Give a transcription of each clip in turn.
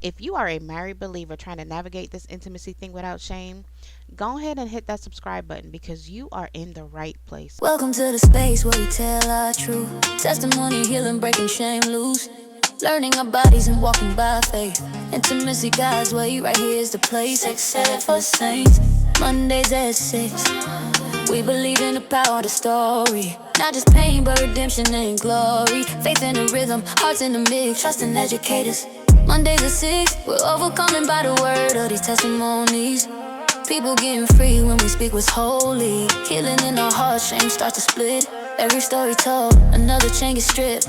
If you are a married believer trying to navigate this intimacy thing without shame, go ahead and hit that subscribe button because you are in the right place. Welcome to the space where we tell our truth. Testimony, healing, breaking shame loose. Learning our bodies and walking by faith. Intimacy God's way, right here is the place. Sex ed for saints. Mondays at 6. We believe in the power of the story. Not just pain, but redemption and glory. Faith in the rhythm, hearts in the mix. Trust in educators. Mondays at 6. We're overcoming by the word of these testimonies. People getting free when we speak what's holy. Healing in our hearts, shame starts to split. Every story told, another chain gets stripped.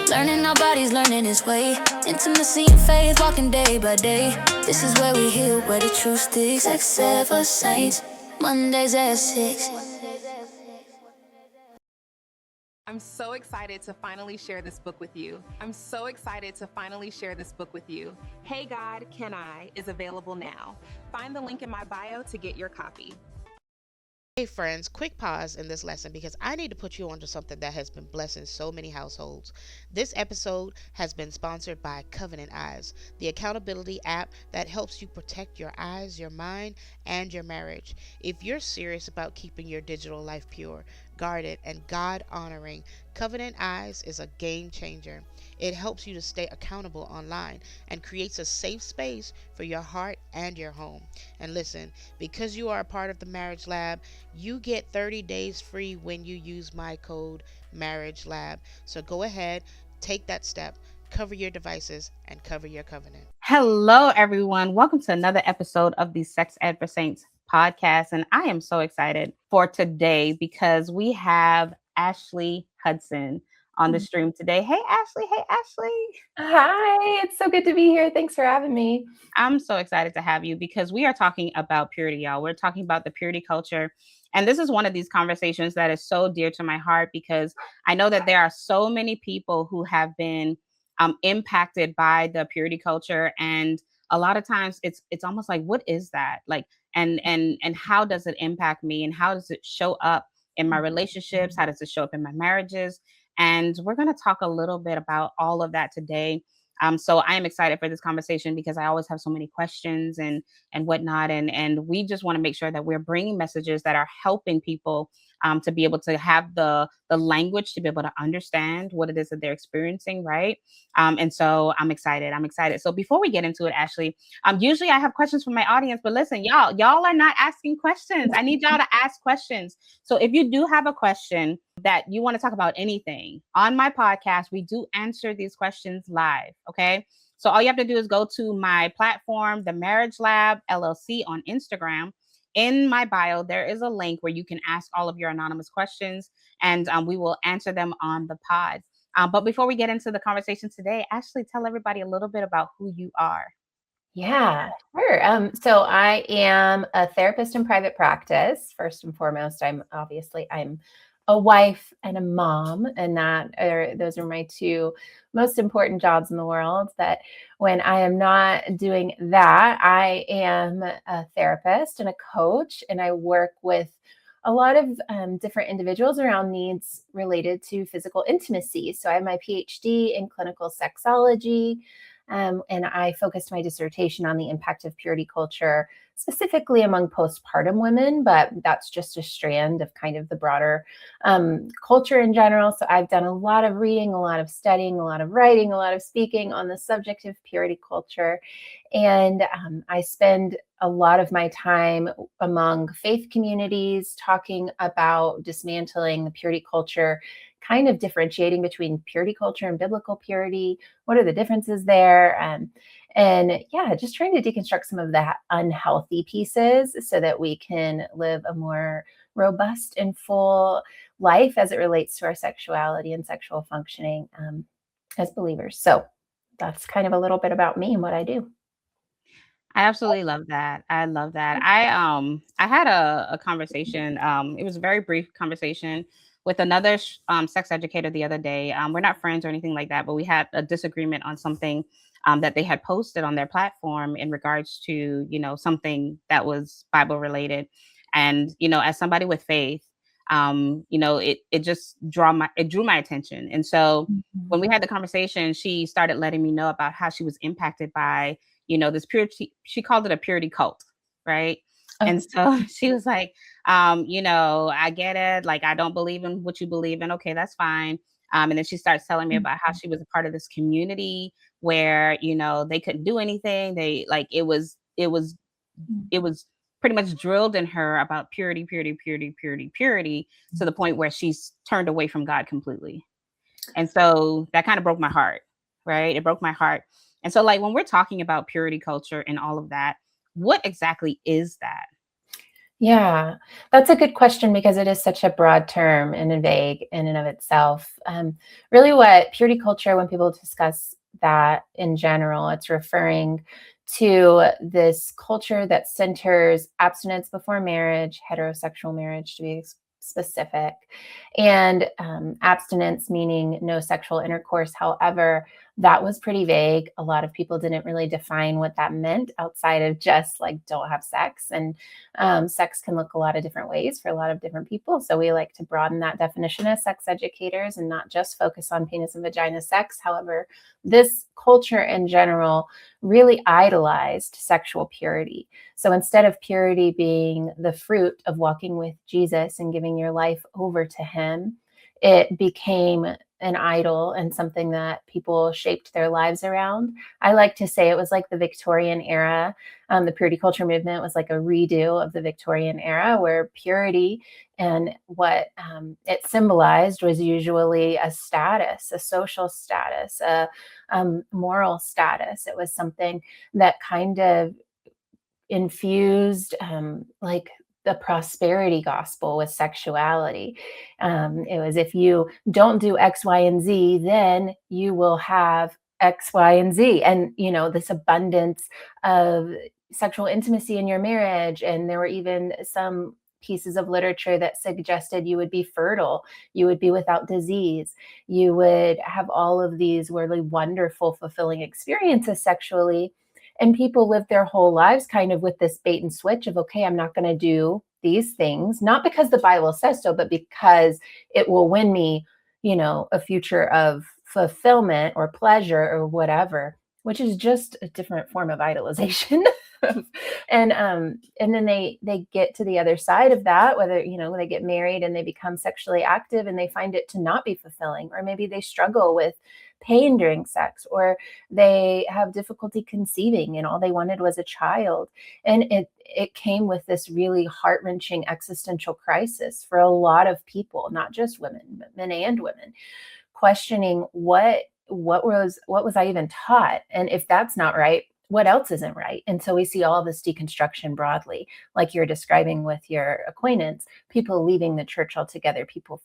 Learning our bodies, learning His way. Intimacy and faith, walking day by day. This is where we heal, where the truth sticks. Sex ed for saints, Mondays at 6. I'm so excited to finally share this book with you. Hey God, Can I is available now. Find the link in my bio to get your copy. Hey friends, quick pause in this lesson because I need to put you onto something that has been blessing so many households. This episode has been sponsored by Covenant Eyes, the accountability app that helps you protect your eyes, your mind, and your marriage. If you're serious about keeping your digital life pure, guarded, and God honoring, Covenant Eyes is a game changer. It helps you to stay accountable online and creates a safe space for your heart and your home. And listen, because you are a part of the Marriage Lab, you get 30 days free when you use my code Marriage Lab. So go ahead, take that step, cover your devices, and cover your covenant. Hello, everyone. Welcome to another episode of the Sex Ed for Saints podcast. And I am so excited for today because we have Ashley Hudson on the stream today. Hey, Ashley. Hey, Ashley. Hi, it's so good to be here. Thanks for having me. I'm so excited to have you because we are talking about purity, y'all. We're talking about the purity culture. And this is one of these conversations that is so dear to my heart because I know that there are so many people who have been impacted by the purity culture. And a lot of times it's almost like, what is that? Like, and how does it impact me? And how does it show up in my relationships? How does it show up in my marriages? And we're going to talk a little bit about all of that today. So I am excited for this conversation because I always have so many questions and whatnot, and we just want to make sure that we're bringing messages that are helping people to be able to have the language to be able to understand what it is that they're experiencing, right? And so I'm excited. I'm excited. So before we get into it, Ashley, usually I have questions from my audience, but listen, y'all are not asking questions. I need y'all to ask questions. So if you do have a question that you want to talk about anything on my podcast, we do answer these questions live. Okay. So all you have to do is go to my platform, the Marriage Lab LLC on Instagram. In my bio, there is a link where you can ask all of your anonymous questions and we will answer them on the pod. But before we get into the conversation today, Ashley, tell everybody a little bit about who you are. Yeah, sure. So I am a therapist in private practice. First and foremost, I'm a wife and a mom, and those are my two most important jobs in the world. That when I am not doing that, I am a therapist and a coach, and I work with a lot of different individuals around needs related to physical intimacy. So I have my PhD in clinical sexology. And I focused my dissertation on the impact of purity culture, specifically among postpartum women, but that's just a strand of kind of the broader culture in general. So I've done a lot of reading, a lot of studying, a lot of writing, a lot of speaking on the subject of purity culture. And I spend a lot of my time among faith communities talking about dismantling the purity culture, kind of differentiating between purity culture and biblical purity. What are the differences there? And yeah, just trying to deconstruct some of the unhealthy pieces so that we can live a more robust and full life as it relates to our sexuality and sexual functioning as believers. So that's kind of a little bit about me and what I do. I absolutely love that. I love that. I had a conversation. It was a very brief conversation with another sex educator the other day. We're not friends or anything like that, but we had a disagreement on something that they had posted on their platform in regards to something that was Bible related. And as somebody with faith, it just drew my attention. And so when we had the conversation, she started letting me know about how she was impacted by, this purity. She called it a purity cult, right? Oh, And so she was like, I get it. Like, I don't believe in what you believe in. Okay, that's fine. And then she starts telling me about how she was a part of this community where, they couldn't do anything. They like it was pretty much drilled in her about purity, purity, purity, purity, purity, to the point where she's turned away from God completely. And so that kind of broke my heart, right? It broke my heart. And so, like, when we're talking about purity culture and all of that, what exactly is that? yeah, that's a good question because it is such a broad term and vague in and of itself. Really, what purity culture, when people discuss that in general, it's referring to this culture that centers abstinence before marriage, heterosexual marriage to be specific, and abstinence meaning no sexual intercourse. However, that was pretty vague. A lot of people didn't really define what that meant outside of just like don't have sex. And sex can look a lot of different ways for a lot of different people. So we like to broaden that definition as sex educators and not just focus on penis and vagina sex. However, this culture in general really idolized sexual purity. So instead of purity being the fruit of walking with Jesus and giving your life over to him, it became an idol and something that people shaped their lives around. I like to say it was like the Victorian era. The purity culture movement was like a redo of the Victorian era, where purity and what it symbolized was usually a status, a social status, a moral status. It was something that kind of infused like the prosperity gospel with sexuality. It was, if you don't do X, Y, and Z, then you will have X, Y, and Z. And, this abundance of sexual intimacy in your marriage. And there were even some pieces of literature that suggested you would be fertile, you would be without disease, you would have all of these really wonderful, fulfilling experiences sexually. And people live their whole lives kind of with this bait and switch of, okay, I'm not going to do these things, not because the Bible says so, but because it will win me, a future of fulfillment or pleasure or whatever, which is just a different form of idolization. And then they get to the other side of that, whether, when they get married and they become sexually active and they find it to not be fulfilling, or maybe they struggle with pain during sex, or they have difficulty conceiving and all they wanted was a child. And it came with this really heart-wrenching existential crisis for a lot of people, not just women, but men and women, questioning what was I even taught? And if that's not right, what else isn't right? And so we see all this deconstruction broadly, like you're describing with your acquaintance, people leaving the church altogether, people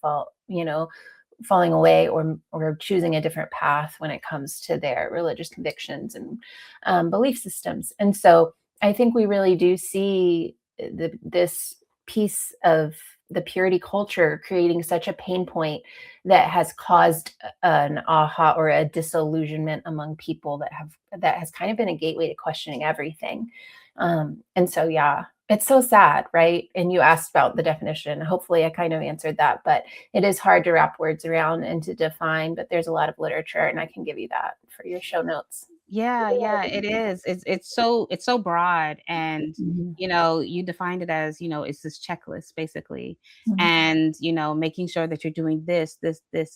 falling away or choosing a different path when it comes to their religious convictions and belief systems. And so I think we really do see this piece of the purity culture creating such a pain point that has caused an aha or a disillusionment among people that has kind of been a gateway to questioning everything. And so, yeah, it's so sad, right? And you asked about the definition. Hopefully I kind of answered that, but it is hard to wrap words around and to define, but there's a lot of literature and I can give you that for your show notes. Yeah, it is. It's so broad, and Mhm. you defined it as, it's this checklist basically, Mhm. and making sure that you're doing this,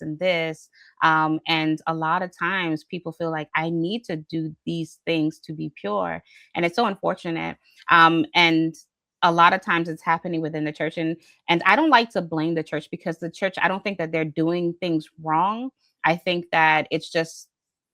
and this. And a lot of times people feel like I need to do these things to be pure, and it's so unfortunate. And a lot of times it's happening within the church, and I don't like to blame the church, because the church, I don't think that they're doing things wrong. I think that it's just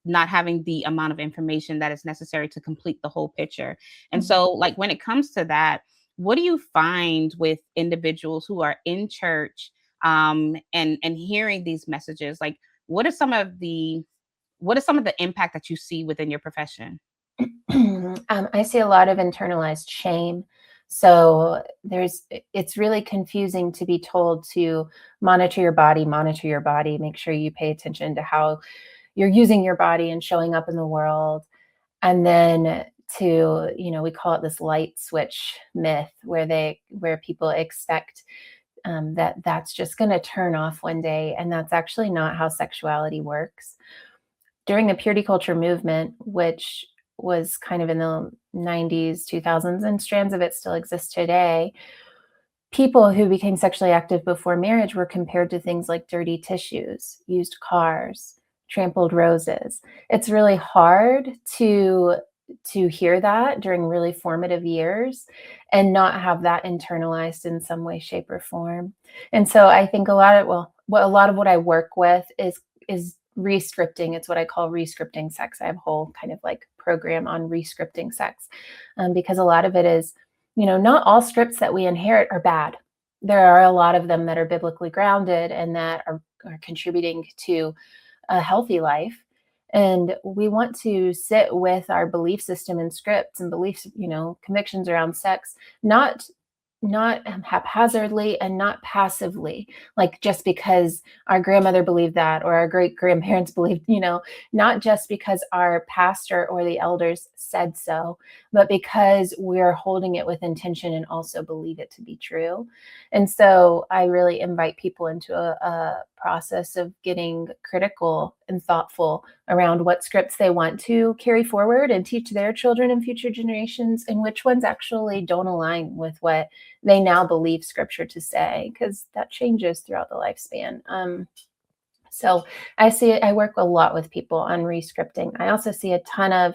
not having the amount of information that is necessary to complete the whole picture. And Mhm. so, like, when it comes to that, what do you find with individuals who are in church, and hearing these messages? Like, what are some of the impact that you see within your profession? I see a lot of internalized shame. So it's really confusing to be told to monitor your body, make sure you pay attention to how you're using your body and showing up in the world. And then we call it this light switch myth where people expect that's just going to turn off one day. And that's actually not how sexuality works. During the purity culture movement, which was kind of in the 90s, 2000s, and strands of it still exist today, people who became sexually active before marriage were compared to things like dirty tissues, used cars, trampled roses. It's really hard to hear that during really formative years and not have that internalized in some way, shape, or form. And so I think a lot of what I work with is re-scripting. It's what I call re-scripting sex. I have a whole kind of like program on re-scripting sex, because a lot of it is, not all scripts that we inherit are bad. There are a lot of them that are biblically grounded and that are contributing to a healthy life. And we want to sit with our belief system and scripts and beliefs, convictions around sex, not haphazardly and not passively, like just because our grandmother believed that or our great grandparents believed, not just because our pastor or the elders said so, but because we're holding it with intention and also believe it to be true. And so I really invite people into a process of getting critical and thoughtful around what scripts they want to carry forward and teach their children and future generations, and which ones actually don't align with what they now believe scripture to say, because that changes throughout the lifespan. So I work a lot with people on re-scripting. I also see a ton of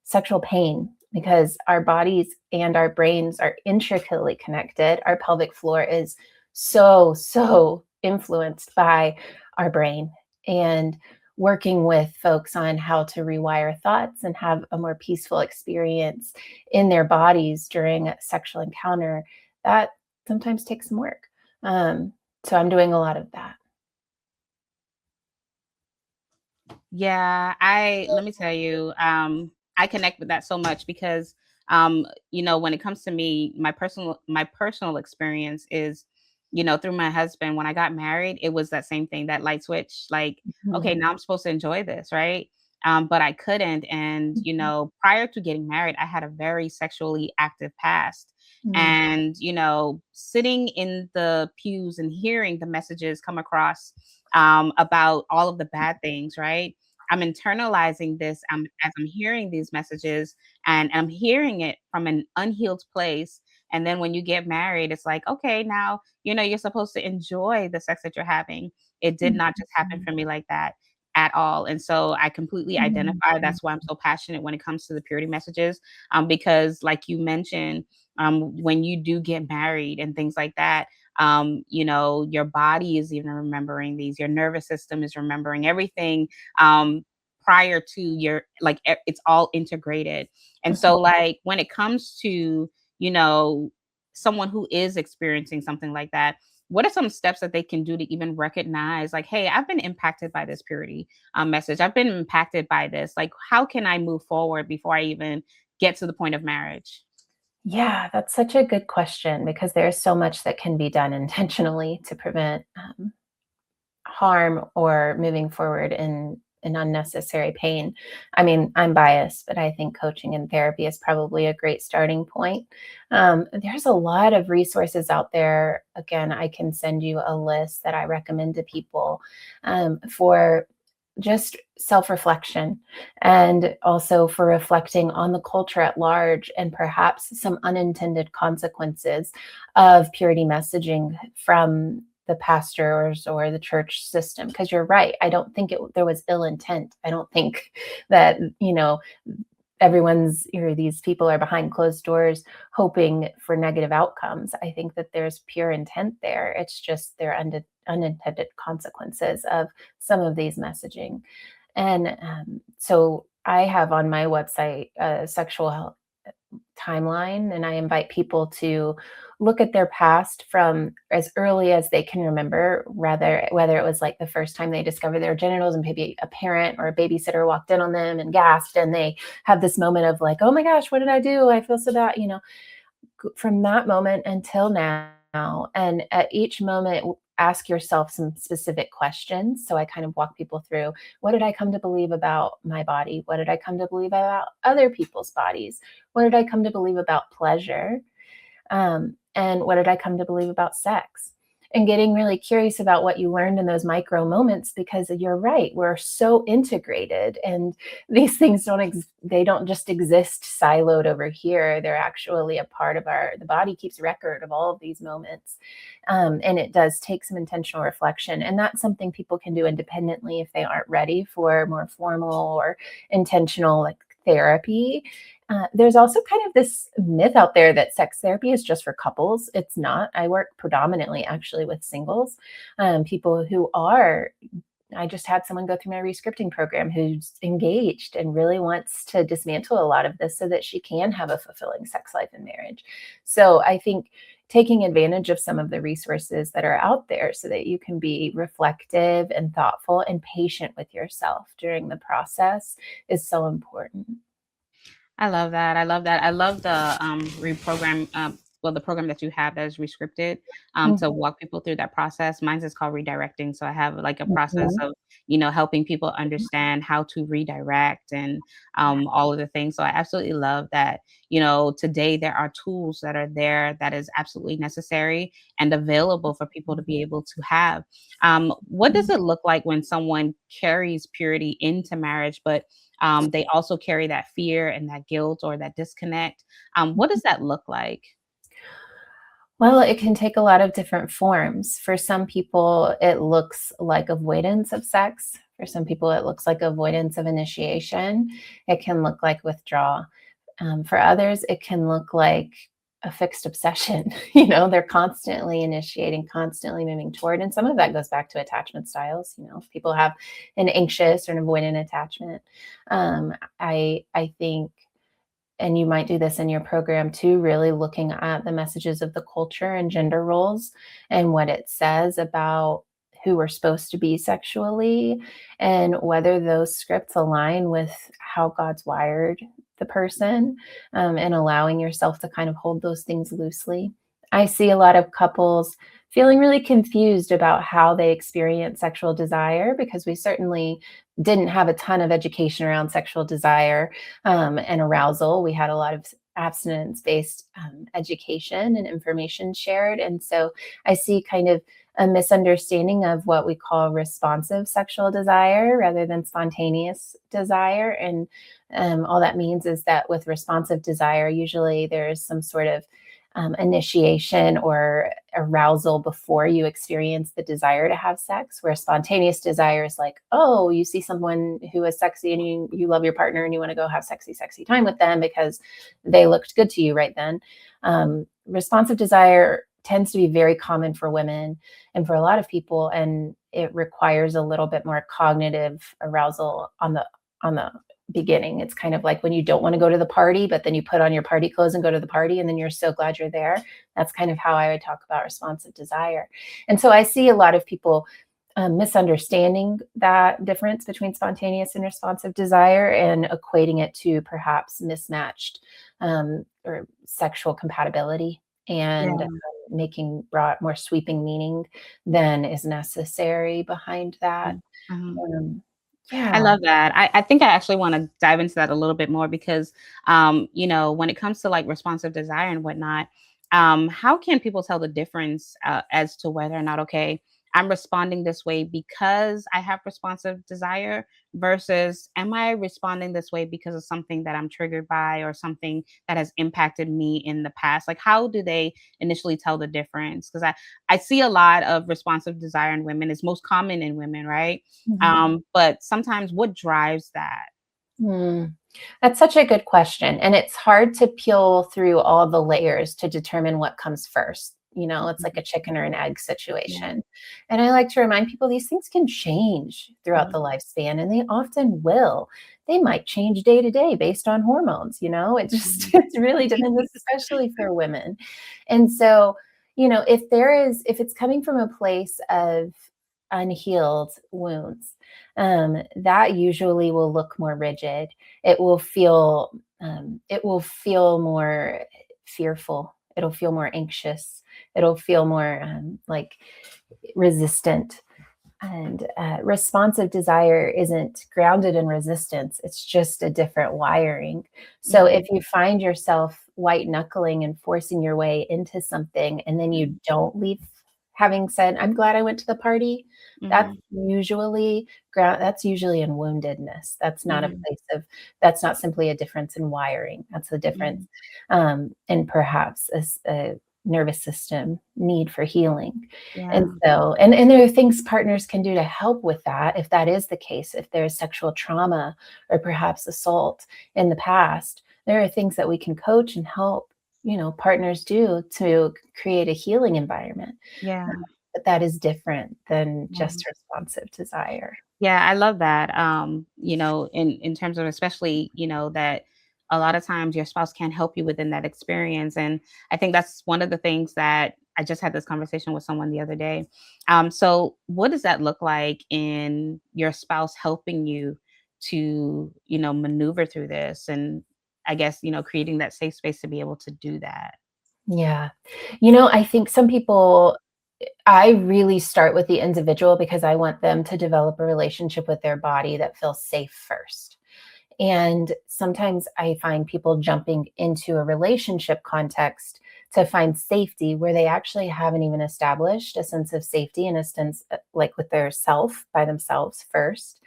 sexual pain because our bodies and our brains are intricately connected. Our pelvic floor is so influenced by our brain, and working with folks on how to rewire thoughts and have a more peaceful experience in their bodies during a sexual encounter, that sometimes takes some work. So I'm doing a lot of that. Yeah, let me tell you, I connect with that so much because when it comes to me, my personal experience is, through my husband. When I got married, it was that same thing, that light switch, like, okay, Mhm. now I'm supposed to enjoy this, right? But I couldn't. And, Mhm. prior to getting married, I had a very sexually active past. Mhm. And, sitting in the pews and hearing the messages come across about all of the bad things, right? I'm internalizing this as I'm hearing these messages, and I'm hearing it from an unhealed place. And then when you get married, it's like, okay, now, you're supposed to enjoy the sex that you're having. It did not just happen Mhm. for me like that at all. And so I completely Mhm. identify. That's why I'm so passionate when it comes to the purity messages. Because like you mentioned, when you do get married and things like that, your body is even remembering these, your nervous system is remembering everything, prior to your, like, it's all integrated. And so, like, when it comes to, you know someone who is experiencing something like that, what are some steps that they can do to even recognize, like, hey, I've been impacted by this purity message, I've been impacted by this, like, how can I move forward before I even get to the point of marriage? Yeah, that's such a good question because there's so much that can be done intentionally to prevent harm or moving forward in unnecessary pain. I mean, I'm biased, but I think coaching and therapy is probably a great starting point. There's a lot of resources out there. Again, I can send you a list that I recommend to people for just self reflection and also for reflecting on the culture at large and perhaps some unintended consequences of purity messaging from the pastors or the church system. Because you're right, I don't think there was ill intent. I don't think that everyone's, these people are behind closed doors hoping for negative outcomes. I think that there's pure intent there. It's just there are unintended consequences of some of these messaging. And so I have on my website a sexual health timeline, and I invite people to look at their past from as early as they can remember, rather whether it was like the first time they discovered their genitals and maybe a parent or a babysitter walked in on them and gasped and they have this moment of like, oh my gosh, what did I do? I feel so bad, from that moment until now. And at each moment, ask yourself some specific questions. So I kind of walk people through, what did I come to believe about my body? What did I come to believe about other people's bodies? What did I come to believe about pleasure? And what did I come to believe about sex? and getting really curious about what you learned in those micro moments, because you're right, we're so integrated, and these things they don't just exist siloed over here. They're actually a part of the body keeps record of all of these moments. And it does take some intentional reflection. And that's something people can do independently if they aren't ready for more formal or intentional like therapy. There's also kind of this myth out there that sex therapy is just for couples. It's not. I work predominantly actually with singles, people who are. I just had someone go through my rescripting program who's engaged and really wants to dismantle a lot of this so that she can have a fulfilling sex life and marriage. So I think taking advantage of some of the resources that are out there so that you can be reflective and thoughtful and patient with yourself during the process is so important. I love that. I love that. I love the reprogram. Well, the program that you have that is rescripted to Mhm. walk people through that process. Mine's is called redirecting. So I have like a process Mhm. of, helping people understand how to redirect and all of the things. So I absolutely love that, today there are tools that are there that is absolutely necessary and available for people to be able to have. What does it look like when someone carries purity into marriage, but they also carry that fear and that guilt or that disconnect? What does that look like? Well, it can take a lot of different forms. For some people, it looks like avoidance of sex. For some people, it looks like avoidance of initiation. It can look like withdrawal. For others, it can look like a fixed obsession. They're constantly initiating, constantly moving toward. And some of that goes back to attachment styles. If people have an anxious or an avoidant attachment. I think, and you might do this in your program too, really looking at the messages of the culture and gender roles and what it says about who we're supposed to be sexually and whether those scripts align with how God's wired the person, and allowing yourself to kind of hold those things loosely. I see a lot of couples feeling really confused about how they experience sexual desire because we certainly didn't have a ton of education around sexual desire and arousal. We had a lot of abstinence-based education and information shared. And so I see kind of a misunderstanding of what we call responsive sexual desire rather than spontaneous desire. And all that means is that with responsive desire, usually there's some sort of initiation or arousal before you experience the desire to have sex, where spontaneous desire is like, oh, you see someone who is sexy and you love your partner and you want to go have sexy time with them because they looked good to you right then. Responsive desire tends to be very common for women and for a lot of people, and it requires a little bit more cognitive arousal on the beginning. It's kind of like when you don't want to go to the party, but then you put on your party clothes and go to the party, and then you're so glad you're there. That's kind of how I would talk about responsive desire. And so I see a lot of people misunderstanding that difference between spontaneous and responsive desire and equating it to perhaps mismatched or sexual compatibility and making broad, more sweeping meaning than is necessary behind that. Mhm. Um, I yeah. love that. I think I actually want to dive into that a little bit more because, when it comes to like responsive desire and whatnot, how can people tell the difference as to whether or not, okay, I'm responding this way because I have responsive desire versus am I responding this way because of something that I'm triggered by or something that has impacted me in the past? Like, how do they initially tell the difference? Because I see a lot of responsive desire in women. It's most common in women, right? Mhm. But sometimes what drives that? Hmm. That's such a good question. And it's hard to peel through all the layers to determine what comes first. It's like Mhm. a chicken or an egg Yeah. situation. And I like to remind people these things can change throughout Mhm. the lifespan, and they often will. They might change day to day based on hormones. It just Mhm. it really depends, especially for women. And so, if it's coming from a place of unhealed wounds, that usually will look more rigid. It will feel more fearful. It'll feel more anxious. It'll feel more like resistant. And responsive desire isn't grounded in resistance. It's just a different wiring. So Mhm. if you find yourself white knuckling and forcing your way into something, and then you don't leave having said, I'm glad I went to the party, that's Mhm. usually that's usually in woundedness. That's not a Mhm. place of, that's not simply a difference in wiring. That's a difference, Mhm. in perhaps a nervous system need for healing. And Yeah. so, and there are things partners can do to help with that, if that is the case, if there's sexual trauma or perhaps assault in the past, there are things that we can coach and help, partners do to create a healing environment. Yeah. But that is different than Yeah. just responsive desire. Yeah, I love that. In terms of, especially, that a lot of times your spouse can't help you within that experience. And I think that's one of the things that I just had this conversation with someone the other day. So what does that look like in your spouse helping you to, maneuver through this, and I guess, creating that safe space to be able to do that? Yeah. I think some people, I really start with the individual because I want them to develop a relationship with their body that feels safe first. And sometimes I find people jumping into a relationship context to find safety where they actually haven't even established a sense of safety in a sense, like with their self by themselves first.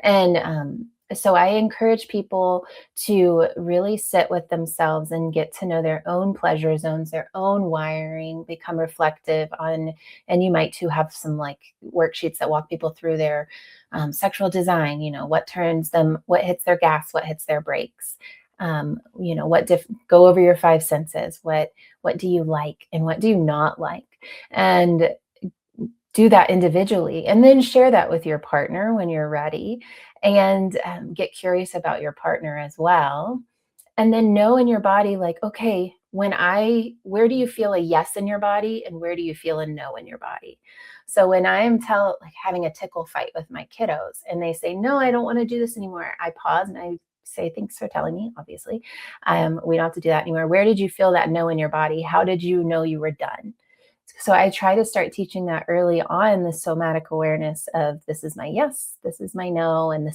And so I encourage people to really sit with themselves and get to know their own pleasure zones, their own wiring, become reflective on, and you might too have some like worksheets that walk people through their sexual design, what turns them, what hits their gas, what hits their brakes. Go over your five senses. What do you like and what do you not like? And do that individually and then share that with your partner when you're ready, and get curious about your partner as well, and then know in your body, like, okay, where do you feel a yes in your body and where do you feel a no in your body? So when I am like having a tickle fight with my kiddos and they say, no, I don't want to do this anymore, I pause and I say, thanks for telling me, obviously. We don't have to do that anymore. Where did you feel that no in your body? How did you know you were done? So I try to start teaching that early on, the somatic awareness of this is my yes, this is my no, and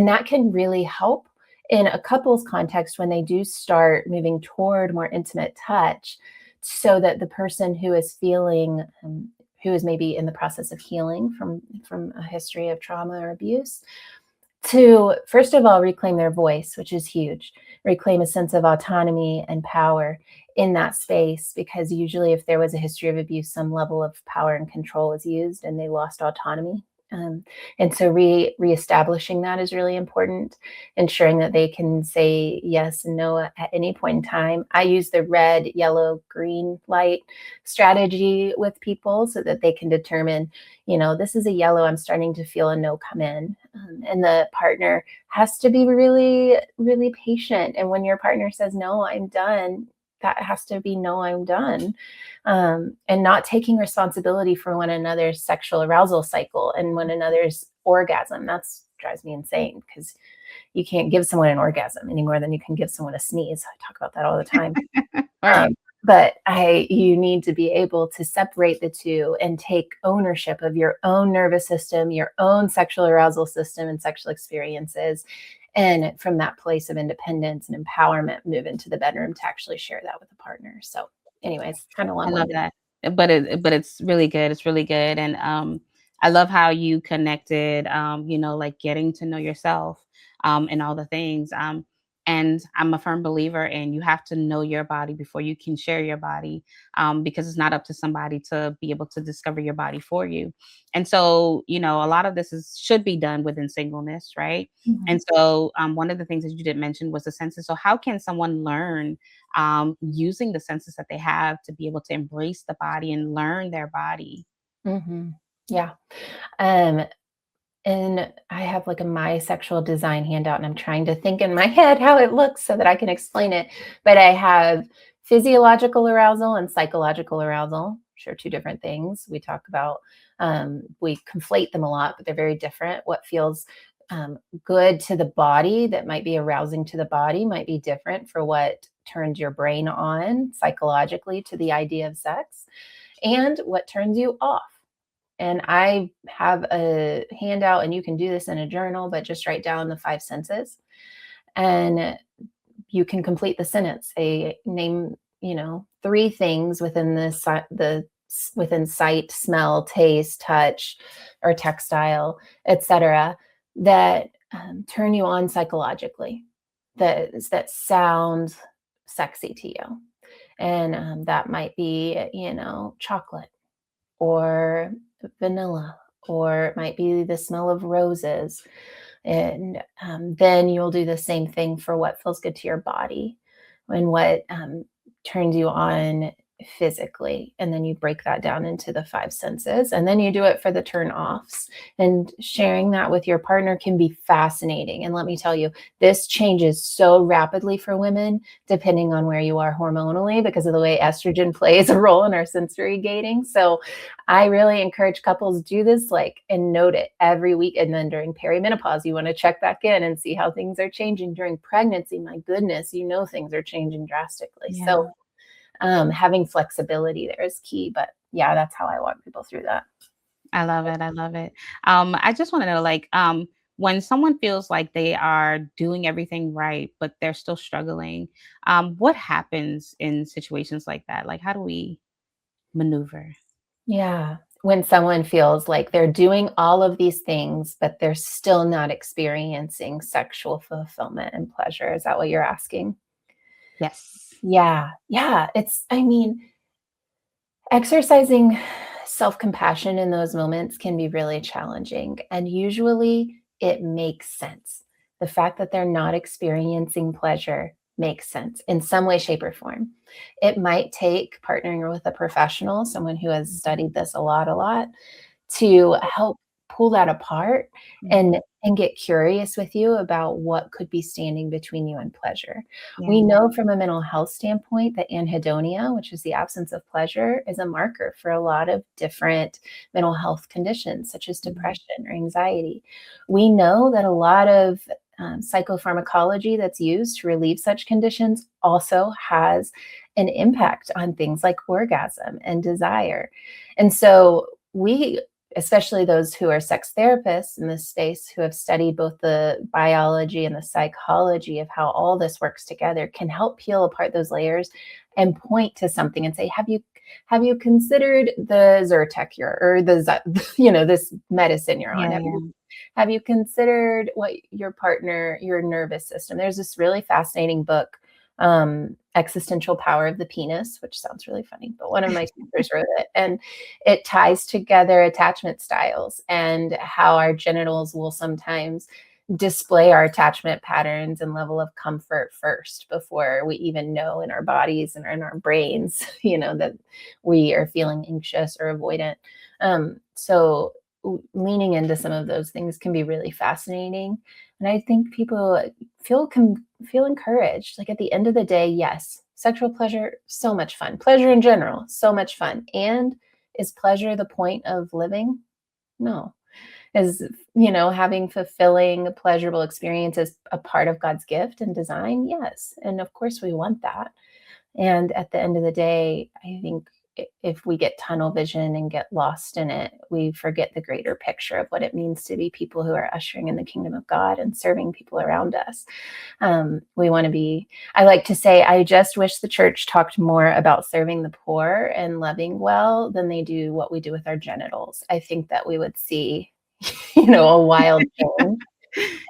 that can really help in a couple's context when they do start moving toward more intimate touch, so that the person who is feeling, who is maybe in the process of healing from a history of trauma or abuse, to first of all reclaim their voice, which is huge, reclaim a sense of autonomy and power in that space, because usually if there was a history of abuse, some level of power and control was used and they lost autonomy. And so reestablishing that is really important, ensuring that they can say yes and no at any point in time. I use the red, yellow, green light strategy with people so that they can determine, this is a yellow, I'm starting to feel a no come in. And the partner has to be really, really patient. And when your partner says, no, I'm done, that has to be, no, I'm done. And not taking responsibility for one another's sexual arousal cycle and one another's orgasm. That's drives me insane, because you can't give someone an orgasm any more than you can give someone a sneeze. I talk about that all the time. Right. But you need to be able to separate the two and take ownership of your own nervous system, your own sexual arousal system and sexual experiences. And from that place of independence and empowerment, move into the bedroom to actually share that with a partner. So anyways, kind of I love long-winded. that. But it's really good. It's really good. And I love how you connected, like getting to know yourself, and all the things. And I'm a firm believer in, you have to know your body before you can share your body, because it's not up to somebody to be able to discover your body for you. And so, a lot of this should be done within singleness, right? Mhm. And so, one of the things that you did mention was the senses. So how can someone learn, using the senses that they have, to be able to embrace the body and learn their body? Mhm. Yeah. Um, and I have like a my sexual design handout, and I'm trying to think in my head how it looks so that I can explain it. But I have physiological arousal and psychological arousal, which are two different things. We conflate them a lot, but they're very different. What feels good to the body, that might be arousing to the body, might be different for what turns your brain on psychologically to the idea of sex, and what turns you off. And I have a handout, and you can do this in a journal, but just write down the five senses. And you can complete the sentence. Say, name, three things within the within sight, smell, taste, touch, or textile, etc., that turn you on psychologically, that sound sexy to you. And that might be, chocolate or vanilla, or it might be the smell of roses. And then you'll do the same thing for what feels good to your body and what turns you on physically. And then you break that down into the five senses. And then you do it for the turn offs. And sharing that with your partner can be fascinating. And let me tell you, this changes so rapidly for women, depending on where you are hormonally, because of the way estrogen plays a role in our sensory gating. So I really encourage couples do this, and note it every week. And then during perimenopause, you want to check back in and see how things are changing. During pregnancy, my goodness, things are changing drastically. Yeah. So having flexibility there is key. But yeah, that's how I walk people through that. I love it. I love it. I just want to know, when someone feels like they are doing everything right, but they're still struggling, what happens in situations like that? Like, how do we maneuver? Yeah. When someone feels like they're doing all of these things, but they're still not experiencing sexual fulfillment and pleasure. Is that what you're asking? Yes. Yeah. Yeah. Exercising self-compassion in those moments can be really challenging. And usually it makes sense. The fact that they're not experiencing pleasure makes sense in some way, shape, or form. It might take partnering with a professional, someone who has studied this a lot, to help pull that apart and get curious with you about what could be standing between you and pleasure. Yeah. We know from a mental health standpoint that anhedonia, which is the absence of pleasure, is a marker for a lot of different mental health conditions, such as depression or anxiety. We know that a lot of psychopharmacology that's used to relieve such conditions also has an impact on things like orgasm and desire. And so we, especially those who are sex therapists in this space, who have studied both the biology and the psychology of how all this works together, can help peel apart those layers and point to something and say, have you considered the Zyrtec or this medicine you're on? Have you considered what your partner, your nervous system? There's this really fascinating book, Existential Power of the Penis, which sounds really funny, but one of my teachers wrote it, and it ties together attachment styles and how our genitals will sometimes display our attachment patterns and level of comfort first before we even know in our bodies and in our brains, that we are feeling anxious or avoidant. So leaning into some of those things can be really fascinating. And I think people can feel encouraged. Like, at the end of the day, yes, sexual pleasure, so much fun. Pleasure in general, so much fun. And is pleasure the point of living? No. Is, having fulfilling, pleasurable experiences a part of God's gift and design? Yes. And of course we want that. And at the end of the day, I think if we get tunnel vision and get lost in it, we forget the greater picture of what it means to be people who are ushering in the kingdom of God and serving people around us. We want to be, I like to say, I just wish the church talked more about serving the poor and loving well than they do what we do with our genitals. I think that we would see, a wild change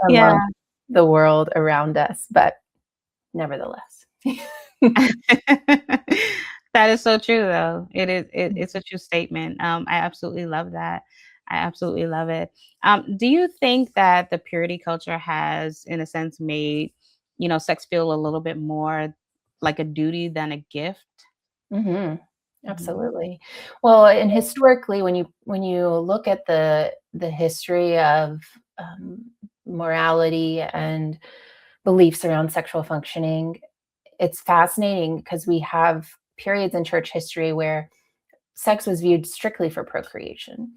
among the world around us, but nevertheless. That is so true, though. It's a true statement. I absolutely love that. I absolutely love it. Do you think that the purity culture has, in a sense, made, sex feel a little bit more like a duty than a gift? Absolutely. Well, and historically, when you look at the history of morality and beliefs around sexual functioning, it's fascinating because we have periods in church history where sex was viewed strictly for procreation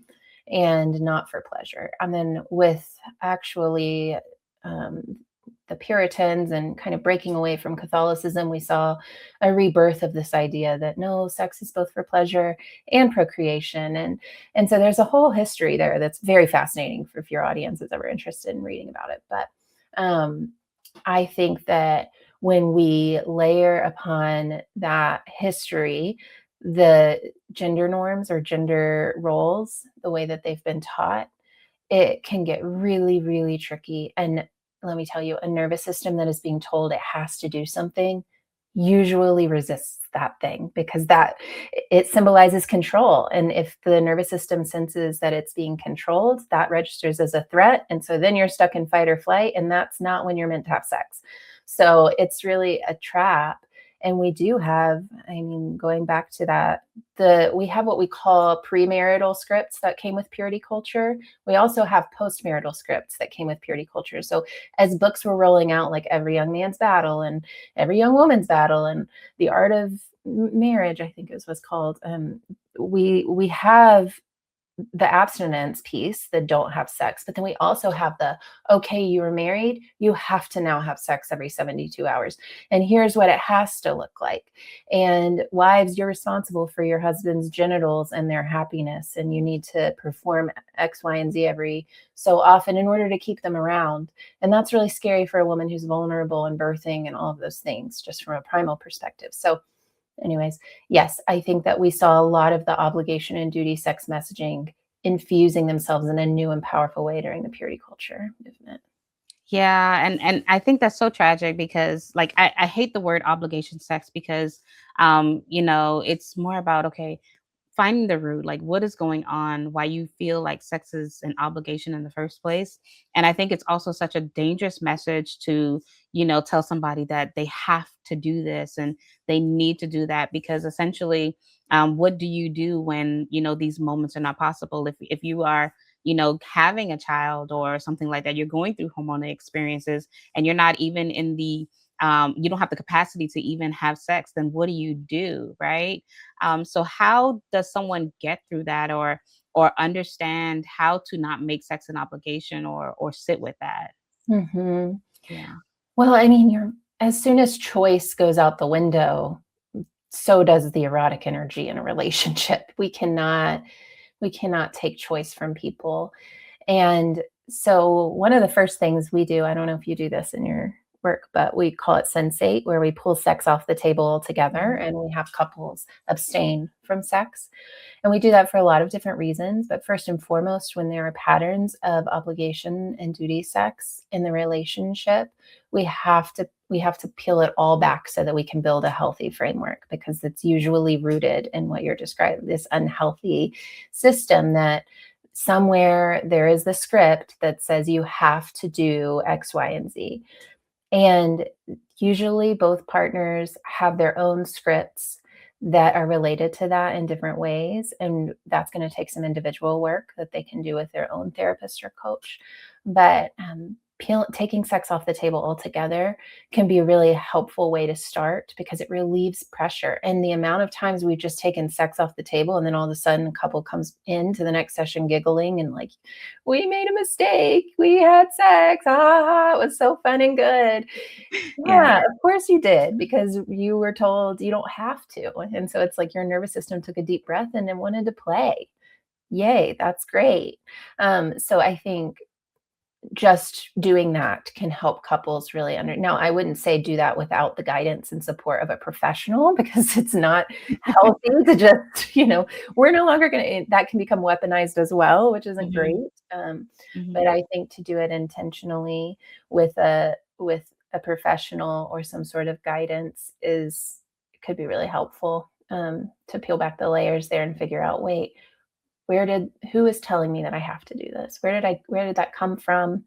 and not for pleasure. And then with actually the Puritans and kind of breaking away from Catholicism, we saw a rebirth of this idea that no, sex is both for pleasure and procreation. And so there's a whole history there that's very fascinating if your audience is ever interested in reading about it. But I think that when we layer upon that history the gender norms or gender roles, the way that they've been taught, it can get really, really tricky. And let me tell you, a nervous system that is being told it has to do something usually resists that thing, because that it symbolizes control. And if the nervous system senses that it's being controlled, that registers as a threat. And so then you're stuck in fight or flight, and that's not when you're meant to have sex. So it's really a trap. And we do have, I mean, going back to that, we have what we call premarital scripts that came with purity culture. We also have postmarital scripts that came with purity culture. So as books were rolling out, like Every Young Man's Battle and Every Young Woman's Battle and The Art of Marriage, I think it was called, we have the abstinence piece, the don't have sex, but then we also have the, okay, you were married, you have to now have sex every 72 hours. And here's what it has to look like. And wives, you're responsible for your husband's genitals and their happiness. And you need to perform X, Y, and Z every so often in order to keep them around. And that's really scary for a woman who's vulnerable and birthing and all of those things, just from a primal perspective. So anyways, yes, I think that we saw a lot of the obligation and duty sex messaging infusing themselves in a new and powerful way during the purity culture movement. Yeah, and I think that's so tragic because like I hate the word obligation sex because it's more about okay, finding the root, like what is going on, why you feel like sex is an obligation in the first place. And I think it's also such a dangerous message to, tell somebody that they have to do this and they need to do that because essentially, what do you do when, these moments are not possible? If you are, having a child or something like that, you're going through hormonal experiences and you're not even in the you don't have the capacity to even have sex, then what do you do, right? So how does someone get through that or understand how to not make sex an obligation or sit with that? Mm-hmm. Yeah. Well, I mean, as soon as choice goes out the window, so does the erotic energy in a relationship. We cannot take choice from people. And so one of the first things we do, I don't know if you do this in your work, but we call it sensate, where we pull sex off the table altogether and we have couples abstain from sex. And we do that for a lot of different reasons. But first and foremost, when there are patterns of obligation and duty sex in the relationship, we have to peel it all back so that we can build a healthy framework, because it's usually rooted in what you're describing, this unhealthy system that somewhere there is the script that says you have to do X, Y, and Z. And usually both partners have their own scripts that are related to that in different ways. And that's going to take some individual work that they can do with their own therapist or coach. But taking sex off the table altogether can be a really helpful way to start, because it relieves pressure. And the amount of times we've just taken sex off the table and then all of a sudden a couple comes into the next session giggling and like, we made a mistake, we had sex, it was so fun and good. Yeah. Yeah, of course you did, because you were told you don't have to. And so it's like your nervous system took a deep breath and then wanted to play. Yay, that's great. So I think just doing that can help couples really now, I wouldn't say do that without the guidance and support of a professional, because it's not healthy to just, we're no longer going to, that can become weaponized as well, which isn't great. But I think to do it intentionally with a professional or some sort of guidance could be really helpful, to peel back the layers there and figure out, wait, who is telling me that I have to do this? Where did that come from?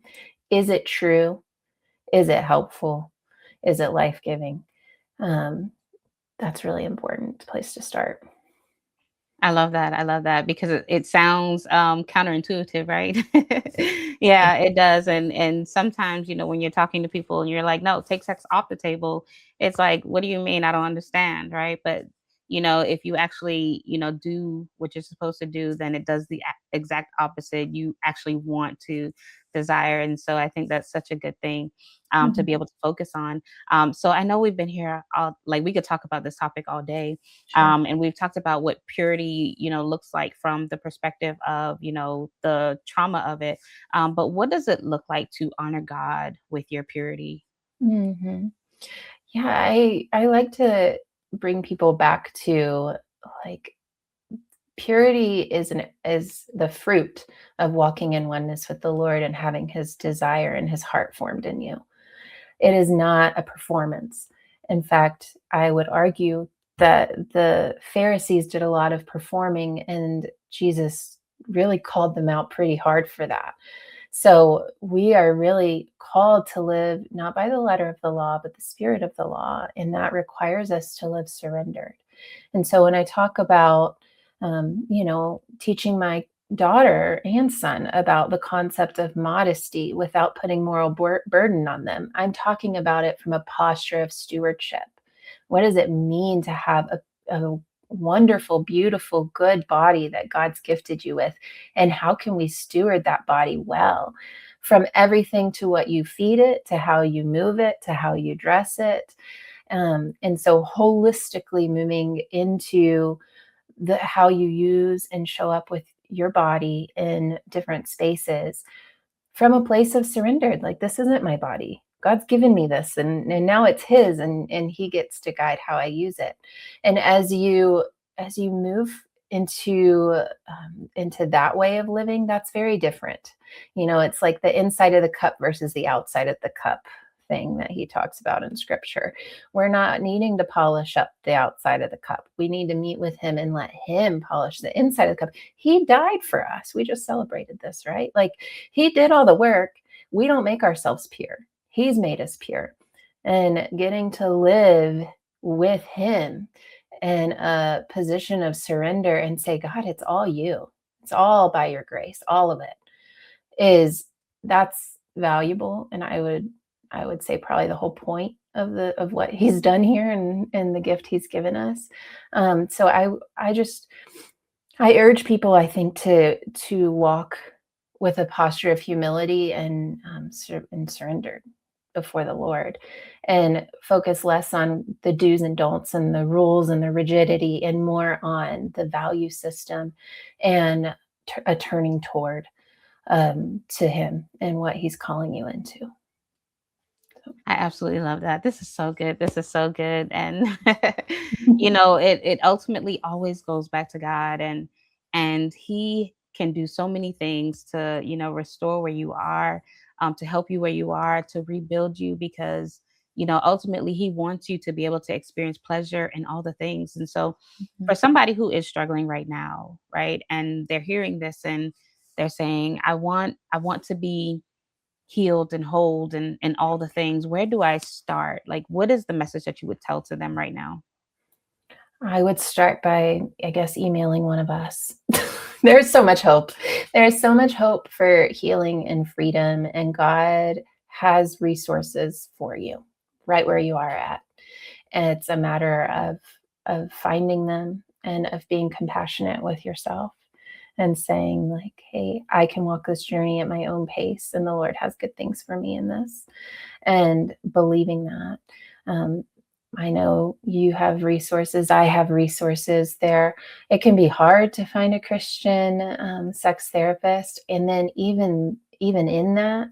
Is it true? Is it helpful? Is it life-giving? That's really important place to start. I love that. I love that because it sounds counterintuitive, right? Yeah, it does. And sometimes, when you're talking to people and you're like, no, take sex off the table, it's like, what do you mean? I don't understand, right? But if you actually, do what you're supposed to do, then it does the exact opposite. You actually want to desire. And so I think that's such a good thing to be able to focus on. So I know we've been here all, like we could talk about this topic all day. Sure. And we've talked about what purity, looks like from the perspective of, the trauma of it. But what does it look like to honor God with your purity? Mhm. Yeah, I like to bring people back to like purity is the fruit of walking in oneness with the Lord and having his desire and his heart formed in you. It is not a performance. In fact, I would argue that the Pharisees did a lot of performing, and Jesus really called them out pretty hard for that. So we are really called to live not by the letter of the law, but the spirit of the law. And that requires us to live surrendered. And so when I talk about, teaching my daughter and son about the concept of modesty without putting moral burden on them, I'm talking about it from a posture of stewardship. What does it mean to have a wonderful, beautiful, good body that God's gifted you with? And how can we steward that body well? From everything to what you feed it, to how you move it, to how you dress it. And so holistically moving into how you use and show up with your body in different spaces from a place of surrendered. Like, this isn't my body. God's given me this, and now it's his, and he gets to guide how I use it. And as you move into that way of living, that's very different. It's like the inside of the cup versus the outside of the cup thing that he talks about in scripture. We're not needing to polish up the outside of the cup. We need to meet with him and let him polish the inside of the cup. He died for us. We just celebrated this, right? Like, he did all the work. We don't make ourselves pure. He's made us pure. And getting to live with him in a position of surrender and say, God, it's all you. It's all by your grace. All of it that's valuable. And I would say probably the whole point of what he's done here and the gift he's given us. So I urge people, I think, to walk with a posture of humility and surrender before the Lord, and focus less on the do's and don'ts and the rules and the rigidity, and more on the value system and a turning toward to him and what he's calling you into. I absolutely love that. This is so good. This is so good. And it ultimately always goes back to God, and he can do so many things to, restore where you are, to help you where you are, to rebuild you, because ultimately he wants you to be able to experience pleasure in all the things. And so for somebody who is struggling right now, right, and they're hearing this and they're saying, I want to be healed and whole and all the things, where do I start? Like, what is the message that you would tell to them right now? I would start by, I guess, emailing one of us. There's so much hope. There's so much hope for healing and freedom, and God has resources for you right where you are at. And it's a matter of finding them and of being compassionate with yourself and saying, like, hey, I can walk this journey at my own pace, and the Lord has good things for me in this, and believing that. I know you have resources. I have resources there. It can be hard to find a Christian sex therapist. And then even in that,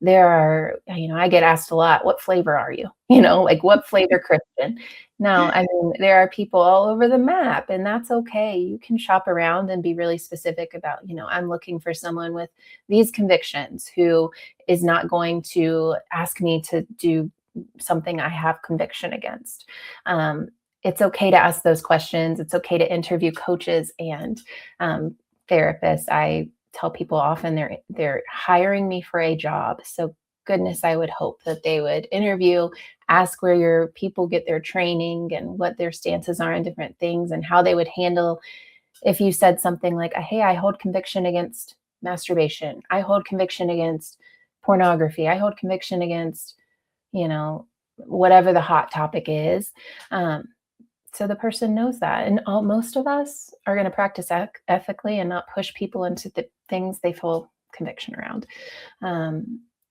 there are, I get asked a lot, what flavor are you? Like, what flavor Christian? Now, I mean, there are people all over the map, and that's okay. You can shop around and be really specific about, I'm looking for someone with these convictions who is not going to ask me to do something I have conviction against. It's okay to ask those questions. It's okay to interview coaches and therapists. I tell people often they're hiring me for a job. So goodness, I would hope that they would interview, ask where your people get their training and what their stances are on different things, and how they would handle if you said something like, hey, I hold conviction against masturbation. I hold conviction against pornography. I hold conviction against whatever the hot topic is. So the person knows that. And most of us are going to practice ethically and not push people into the things they feel conviction around.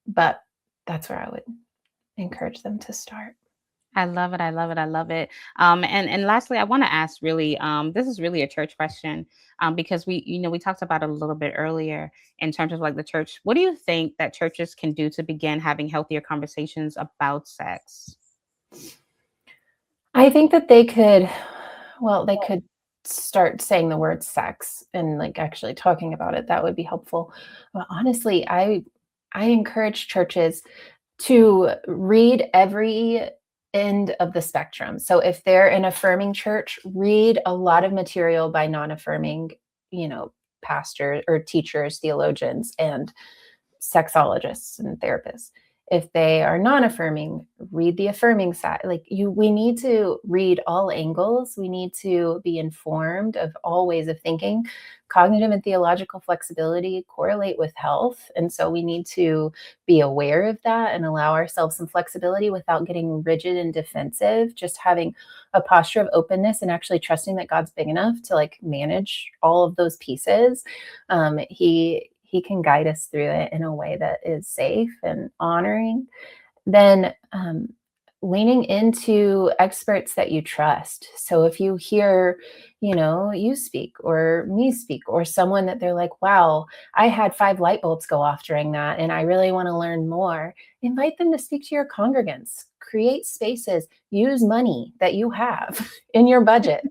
But that's where I would encourage them to start. I love it. I love it. I love it. And lastly, I want to ask, really, this is really a church question, because we talked about it a little bit earlier in terms of like the church. What do you think that churches can do to begin having healthier conversations about sex? I think that they could start saying the word sex and like actually talking about it, that would be helpful. But honestly, I encourage churches to read every end of the spectrum. So if they're an affirming church, read a lot of material by non-affirming, pastors or teachers, theologians, and sexologists and therapists. If they are non-affirming, read the affirming side. We need to read all angles. We need to be informed of all ways of thinking. Cognitive and theological flexibility correlate with health. And so we need to be aware of that and allow ourselves some flexibility without getting rigid and defensive, just having a posture of openness and actually trusting that God's big enough to like manage all of those pieces. He can guide us through it in a way that is safe and honoring. Then leaning into experts that you trust. So if you hear, you speak or me speak or someone that they're like, wow, I had 5 light bulbs go off during that and I really want to learn more, invite them to speak to your congregants. Create spaces. Use money that you have in your budget.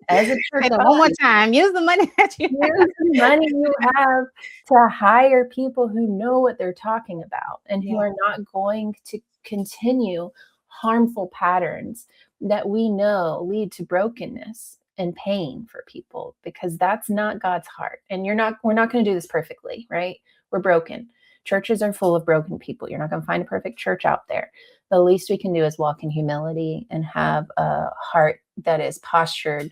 As a church Say that one more time. Use the money that you have. use the money you have to hire people who know what they're talking about and who are not going to continue harmful patterns that we know lead to brokenness and pain for people, because that's not God's heart. And we're not going to do this perfectly, right? We're broken. Churches are full of broken people. You're not going to find a perfect church out there. The least we can do is walk in humility and have a heart that is postured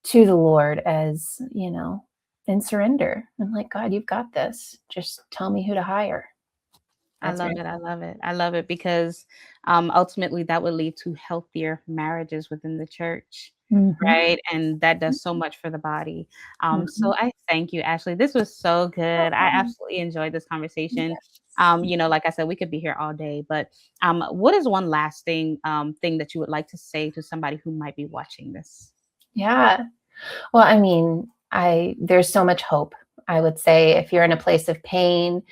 to the Lord as, in surrender. I'm like, God, you've got this. Just tell me who to hire. I love it. I love it. I love it because ultimately that would lead to healthier marriages within the church. Mm-hmm. Right. And that does so much for the body. So I thank you, Ashley. This was so good. I absolutely enjoyed this conversation. Like I said, we could be here all day, but what is one last thing that you would like to say to somebody who might be watching this? Yeah. Well, I mean, there's so much hope. I would say if you're in a place of pain,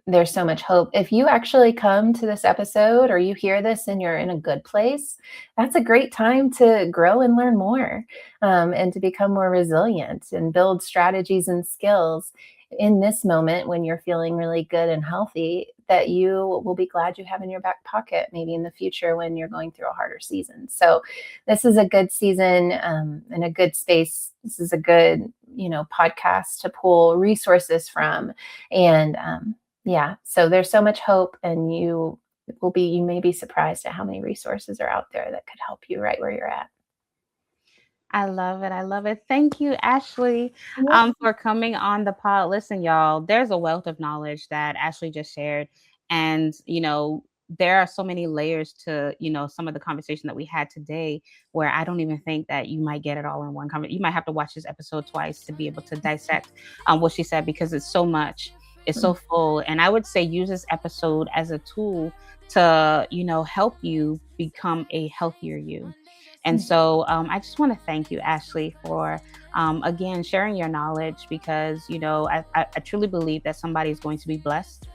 there's so much hope. If you actually come to this episode or you hear this and you're in a good place, that's a great time to grow and learn more, and to become more resilient and build strategies and skills in this moment when you're feeling really good and healthy that you will be glad you have in your back pocket, maybe in the future when you're going through a harder season. So this is a good season, and a good space. This is a good, podcast to pull resources from. And so there's so much hope, and you may be surprised at how many resources are out there that could help you right where you're at. I love it. I love it. Thank you, Ashley, for coming on the pod. Listen, y'all, there's a wealth of knowledge that Ashley just shared. And, there are so many layers to, some of the conversation that we had today, where I don't even think that you might get it all in one conversation. You might have to watch this episode twice to be able to dissect what she said, because it's so much. It's so full. And I would say use this episode as a tool to, help you become a healthier you. And so I just want to thank you, Ashley, for, again, sharing your knowledge, because, I truly believe that somebody is going to be blessed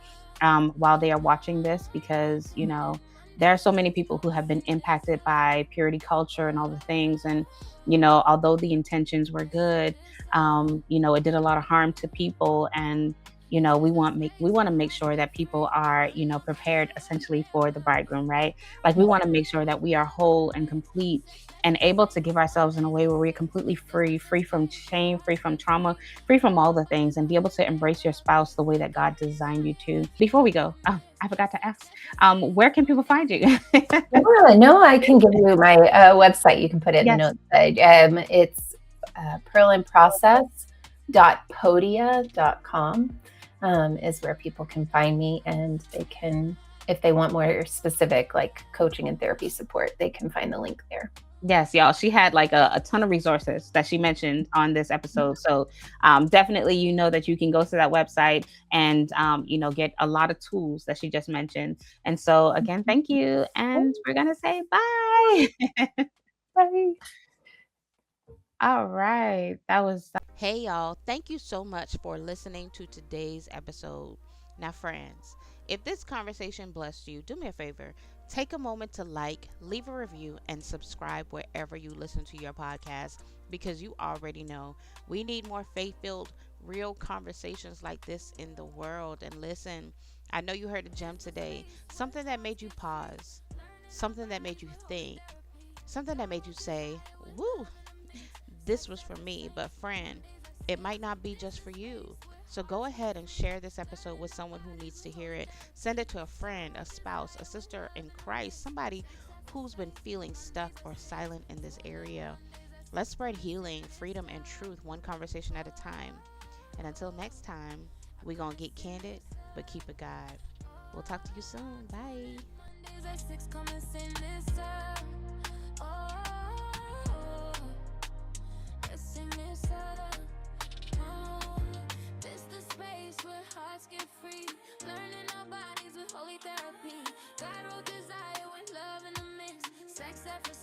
while they are watching this, because, there are so many people who have been impacted by purity culture and all the things. And, although the intentions were good, it did a lot of harm to people. And, we want to make sure that people are, prepared essentially for the bridegroom, right? Like we want to make sure that we are whole and complete and able to give ourselves in a way where we're completely free from shame, free from trauma, free from all the things, and be able to embrace your spouse the way that God designed you to. Before we go, I forgot to ask, where can people find you? No, I can give you my website. You can put it in the notes. It's pearlandprocess.podia.com. Is where people can find me, and they can, if they want more specific like coaching and therapy support, they can find the link there. Yes, y'all. She had like a ton of resources that she mentioned on this episode. So definitely, that you can go to that website and, get a lot of tools that she just mentioned. And so again, thank you. And we're going to say bye. Bye. All right. That was. Hey, y'all. Thank you so much for listening to today's episode. Now, friends, if this conversation blessed you, do me a favor. Take a moment to like, leave a review, and subscribe wherever you listen to your podcast, because you already know we need more faith-filled, real conversations like this in the world. And listen, I know you heard a gem today, something that made you pause, something that made you think, something that made you say, woo, this was for me. But friend, it might not be just for you. So go ahead and share this episode with someone who needs to hear it. Send it to a friend, a spouse, a sister in Christ, somebody who's been feeling stuck or silent in this area. Let's spread healing, freedom, and truth one conversation at a time. And until next time, we're going to get candid, but keep it God. We'll talk to you soon. Bye. Mondays at 6, come and sing this out. Oh, let's sing this out. Oh, this the space where hearts get free. Learning our bodies with holy therapy. God wrote desire with love in the mix. Sex ed for